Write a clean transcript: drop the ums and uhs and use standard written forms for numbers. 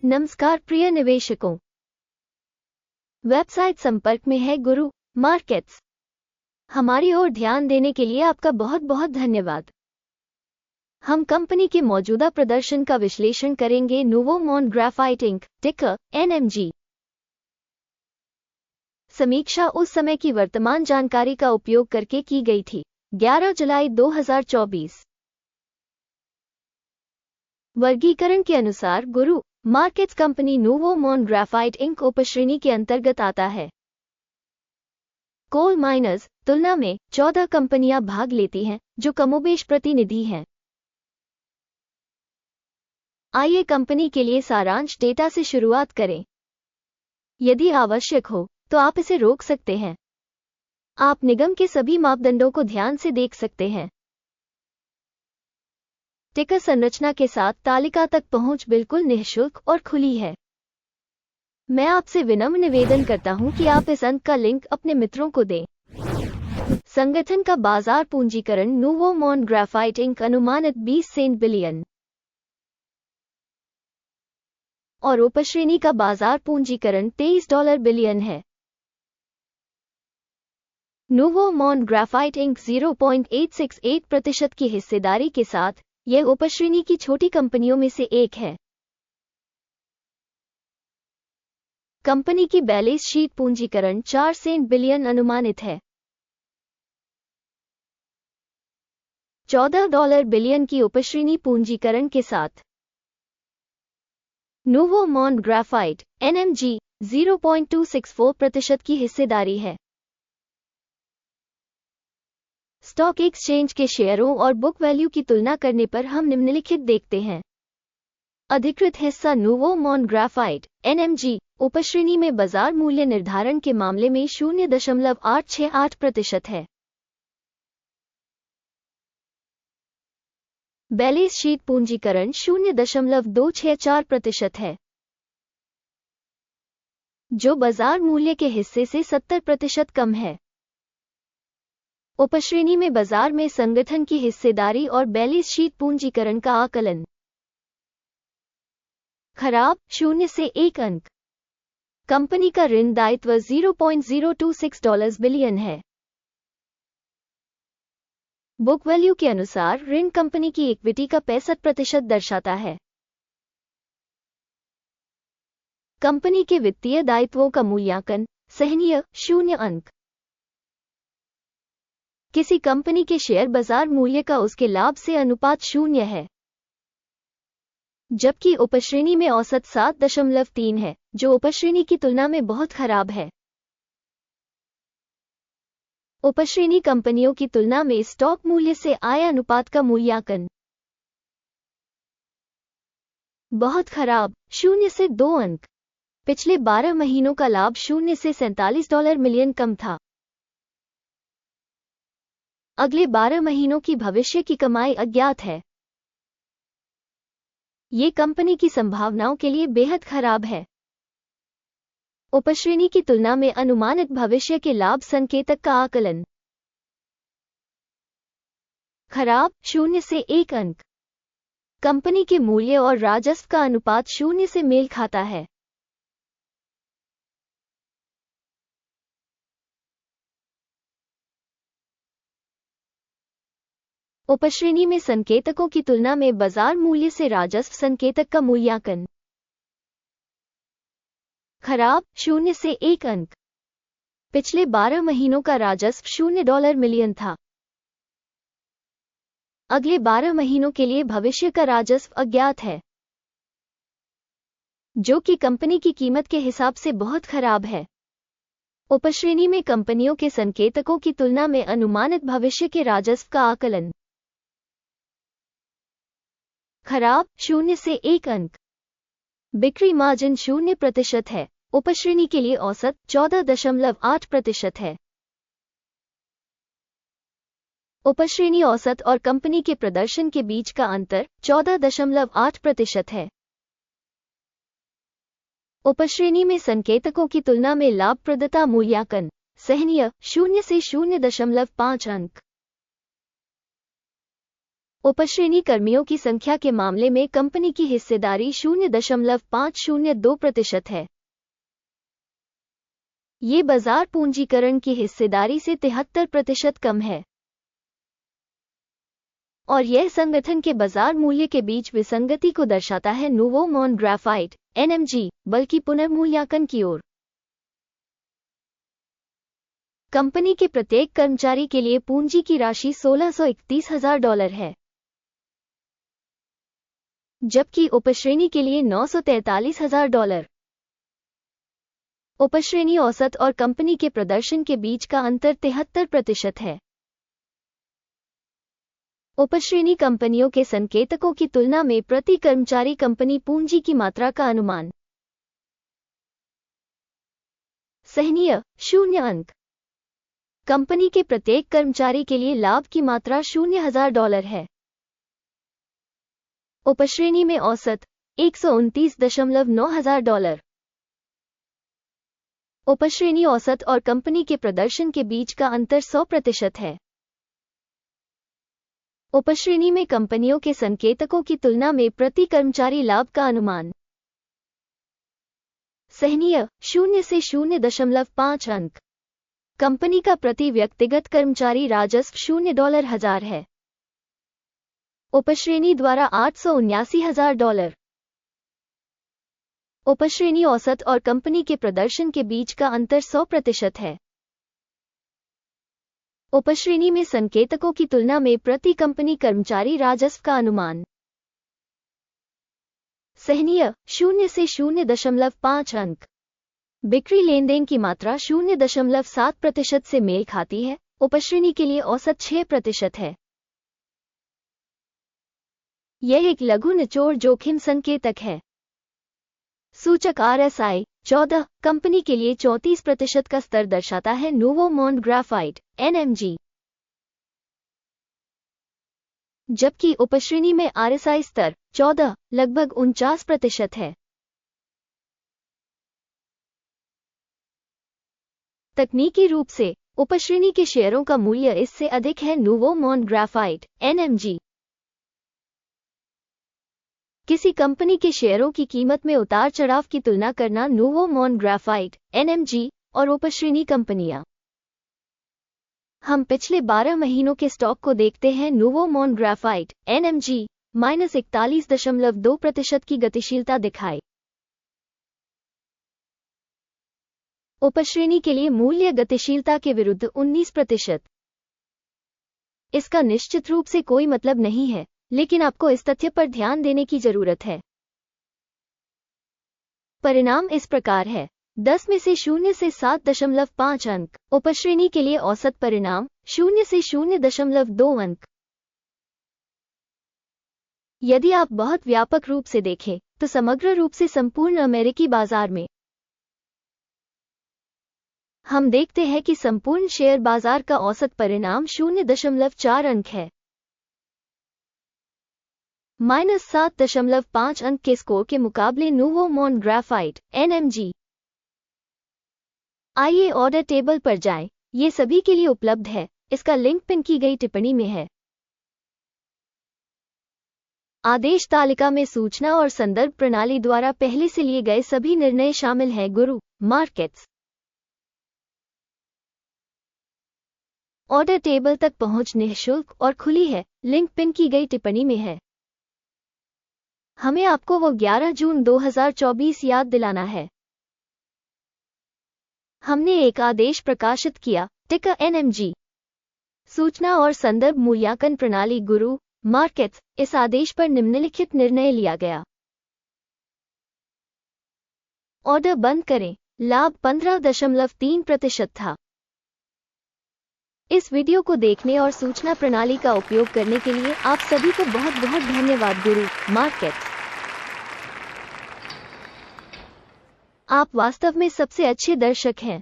नमस्कार प्रिय निवेशकों, वेबसाइट संपर्क में है गुरु मार्केट्स। हमारी ओर ध्यान देने के लिए आपका बहुत बहुत धन्यवाद। हम कंपनी के मौजूदा प्रदर्शन का विश्लेषण करेंगे। नूवो मॉन ग्राफाइट इंक, टिकर NMG। समीक्षा उस समय की वर्तमान जानकारी का उपयोग करके की गई थी, 11 जुलाई 2024। वर्गीकरण के अनुसार गुरु markets company nouveau monde graphite inc उपश्रेणी के अंतर्गत आता है। कोल माइनर्स तुलना में 14 कंपनियां भाग लेती हैं, जो कमोबेश प्रतिनिधि हैं। आइए कंपनी के लिए सारांश डेटा से शुरुआत करें। यदि आवश्यक हो तो आप इसे रोक सकते हैं। आप निगम के सभी मापदंडों को ध्यान से देख सकते हैं। टिकर संरचना के साथ तालिका तक पहुंच बिल्कुल निःशुल्क और खुली है। मैं आपसे विनम्र निवेदन करता हूं कि आप इस अंक का लिंक अपने मित्रों को दें। संगठन का बाजार पूंजीकरण नूवो मॉन ग्राफाइट इंक अनुमानित 20 सेंट बिलियन और उपश्रेणी का बाजार पूंजीकरण $23 बिलियन है। नूवो मॉन ग्राफाइट इंक 0.868% की हिस्सेदारी के साथ यह उपश्रेणी की छोटी कंपनियों में से एक है। कंपनी की बैलेंस शीट पूंजीकरण 4 सेंट बिलियन अनुमानित है। $14 बिलियन की उपश्रेणी पूंजीकरण के साथ नूवो मॉन ग्राफाइट NMG 0.264% की हिस्सेदारी है। स्टॉक एक्सचेंज के शेयरों और बुक वैल्यू की तुलना करने पर हम निम्नलिखित देखते हैं। अधिकृत हिस्सा नूवो मॉन ग्राफाइट NMG उपश्रेणी में बाजार मूल्य निर्धारण के मामले में 0.868% है। बैलेंस शीट पूंजीकरण 0.264% है, जो बाजार मूल्य के हिस्से से 70% कम है। उपश्रेणी में बाजार में संगठन की हिस्सेदारी और बैलेंस शीट पूंजीकरण का आकलन। खराब 0 से 1 अंक। कंपनी का ऋण दायित्व $0.026 बिलियन है। बुक वैल्यू के अनुसार ऋण कंपनी की इक्विटी का 65% दर्शाता है। कंपनी के वित्तीय दायित्वों का मूल्यांकन सहनीय 0 अंक। किसी कंपनी के शेयर बाजार मूल्य का उसके लाभ से अनुपात 0 है, जबकि उपश्रेणी में औसत 7.3 है, जो उपश्रेणी की तुलना में बहुत खराब है। उपश्रेणी कंपनियों की तुलना में स्टॉक मूल्य से आय अनुपात का मूल्यांकन बहुत खराब 0 से 2 अंक। पिछले 12 महीनों का लाभ 0 से $47 मिलियन कम था। अगले 12 महीनों की भविष्य की कमाई अज्ञात है। ये कंपनी की संभावनाओं के लिए बेहद खराब है। उपश्रेणी की तुलना में अनुमानित भविष्य के लाभ संकेतक का आकलन खराब 0 से 1 अंक। कंपनी के मूल्य और राजस्व का अनुपात 0 से मेल खाता है। उपश्रेणी में संकेतकों की तुलना में बाजार मूल्य से राजस्व संकेतक का मूल्यांकन खराब 0 से 1 अंक। पिछले 12 महीनों का राजस्व $0 मिलियन था। अगले 12 महीनों के लिए भविष्य का राजस्व अज्ञात है, जो कि कंपनी की कीमत के हिसाब से बहुत खराब है। उपश्रेणी में कंपनियों के संकेतकों की तुलना में अनुमानित भविष्य के राजस्व का आकलन खराब 0 से 1 अंक। बिक्री मार्जिन 0% है। उपश्रेणी के लिए औसत 14.8% है। उपश्रेणी औसत और कंपनी के प्रदर्शन के बीच का अंतर 14.8% है। उपश्रेणी में संकेतकों की तुलना में लाभप्रदता मूल्यांकन सहनीय 0 से 0.5 अंक। उपश्रेणी कर्मियों की संख्या के मामले में कंपनी की हिस्सेदारी 0.502% है। ये बाजार पूंजीकरण की हिस्सेदारी से 73% कम है और यह संगठन के बाजार मूल्य के बीच विसंगति को दर्शाता है। नोवो मॉन ग्राफाइट (NMG) बल्कि पुनर्मूल्यांकन की ओर। कंपनी के प्रत्येक कर्मचारी के लिए पूंजी की राशि $1631,000 है, जबकि उपश्रेणी के लिए $943,000। उपश्रेणी औसत और कंपनी के प्रदर्शन के बीच का अंतर 73% है। उपश्रेणी कंपनियों के संकेतकों की तुलना में प्रति कर्मचारी कंपनी पूंजी की मात्रा का अनुमान। सहनीय 0 अंक। कंपनी के प्रत्येक कर्मचारी के लिए लाभ की मात्रा $0,000 है। उपश्रेणी में औसत $129,900। उपश्रेणी औसत और कंपनी के प्रदर्शन के बीच का अंतर 100% है। उपश्रेणी में कंपनियों के संकेतकों की तुलना में प्रति कर्मचारी लाभ का अनुमान। सहनीय 0 से 0.5 अंक। कंपनी का प्रति व्यक्तिगत कर्मचारी राजस्व $0 है। उपश्रेणी द्वारा $879,000। उपश्रेणी औसत और कंपनी के प्रदर्शन के बीच का अंतर 100% है। उपश्रेणी में संकेतकों की तुलना में प्रति कंपनी कर्मचारी राजस्व का अनुमान। सहनीय 0 से 0.5 अंक। बिक्री लेनदेन की मात्रा 0.7% से मेल खाती है। उपश्रेणी के लिए औसत 6% है। यह एक लघु निचोड़ जोखिम संकेतक है। सूचक RSI 14 कंपनी के लिए 34% का स्तर दर्शाता है। नोवो मॉन ग्राफाइट (NMG), जबकि उपश्रेणी में RSI स्तर 14 लगभग 49% है। तकनीकी रूप से उपश्रेणी के शेयरों का मूल्य इससे अधिक है। नोवो मॉन ग्राफाइट (NMG) किसी कंपनी के शेयरों की कीमत में उतार चढ़ाव की तुलना करना। नोवो मॉन ग्राफाइट (NMG) और उपश्रेणी कंपनियां। हम पिछले 12 महीनों के स्टॉक को देखते हैं। नोवो मॉन ग्राफाइट (NMG) -41.2% की गतिशीलता दिखाई। उपश्रेणी के लिए मूल्य गतिशीलता के विरुद्ध 19%। इसका निश्चित रूप से कोई मतलब नहीं है, लेकिन आपको इस तथ्य पर ध्यान देने की जरूरत है। परिणाम इस प्रकार है: 10 में से 0 से 7.5 अंक। उपश्रेणी के लिए औसत परिणाम 0 से 0.2 अंक। यदि आप बहुत व्यापक रूप से देखें तो समग्र रूप से संपूर्ण अमेरिकी बाजार में हम देखते हैं कि संपूर्ण शेयर बाजार का औसत परिणाम 0.4 अंक है। -7.5 अंक के स्कोर के मुकाबले नोवो मॉन ग्राफाइट (NMG). आइए ऑर्डर टेबल पर जाएं। ये सभी के लिए उपलब्ध है। इसका लिंक पिन की गई टिप्पणी में है। आदेश तालिका में सूचना और संदर्भ प्रणाली द्वारा पहले से लिए गए सभी निर्णय शामिल हैं। गुरु मार्केट्स। ऑर्डर टेबल तक पहुंच निःशुल्क और खुली है। लिंक पिन की गई टिप्पणी में है। हमें आपको वो 11 जून 2024 याद दिलाना है। हमने एक आदेश प्रकाशित किया, टिकर NMG। सूचना और संदर्भ मूल्यांकन प्रणाली गुरु मार्केट्स। इस आदेश पर निम्नलिखित निर्णय लिया गया। ऑर्डर बंद करें। लाभ 15.3% था। इस वीडियो को देखने और सूचना प्रणाली का उपयोग करने के लिए आप सभी को बहुत बहुत धन्यवाद। गुरु मार्केट्स। आप वास्तव में सबसे अच्छे दर्शक हैं।